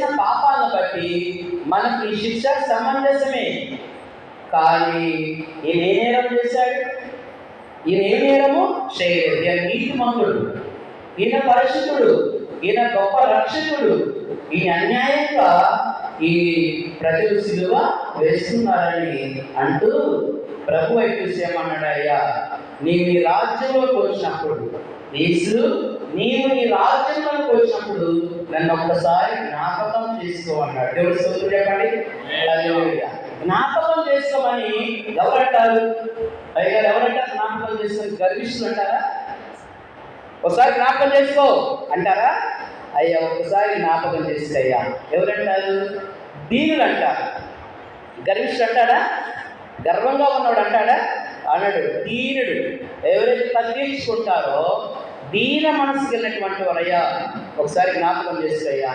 చేసిన పాపాలను బట్టి మనకి శిక్ష సమంజసమే. కానీ ఈయన ఏ నేరం చేశాడు? ఈయన ఏ నేరము చేయలేదు. ఈయన నీతిమంతుడు, ఈయన పరిశుద్ధుడు, ఈయన గొప్ప రక్షకుడు. ఈయన అన్యాయంగా ఈ ప్రజలు సిలువ వేస్తున్నారని అంటూ ప్రభు అయితే ఏమన్నాడు? అయ్యా, నీవు నీ రాజ్యంలోకి వచ్చినప్పుడు, యేసు నీవు నీ రాజ్యంలోకి వచ్చినప్పుడు నన్ను ఒక్కసారి జ్ఞాపకం చేసుకో అన్నాడు. దేవుడి స్తోత్రం చెప్పండి. హల్లెలూయా. జ్ఞాపకం చేసుకోమని ఎవరంటారు? పైగా ఎవరంటారు జ్ఞాపకం చేసుకొని? గర్విష్ఠులు అంటారా? ఒకసారి జ్ఞాపకం చేసుకో అంటారా? అయ్యా ఒక్కసారి జ్ఞాపకం చేసుకోయ్యా. ఎవరంటారు? దీనులు అంటారు. గర్విష్ఠుడు అంటాడా? గర్వంగా ఉన్నవాడు అంటాడా? అన్నాడు. దీనుడు, ఎవరైతే తగ్గించుకుంటారో, దీన మనసుకు వెళ్ళినటువంటి వారయ్యా ఒకసారి జ్ఞాపకం చేసుకోయ్యా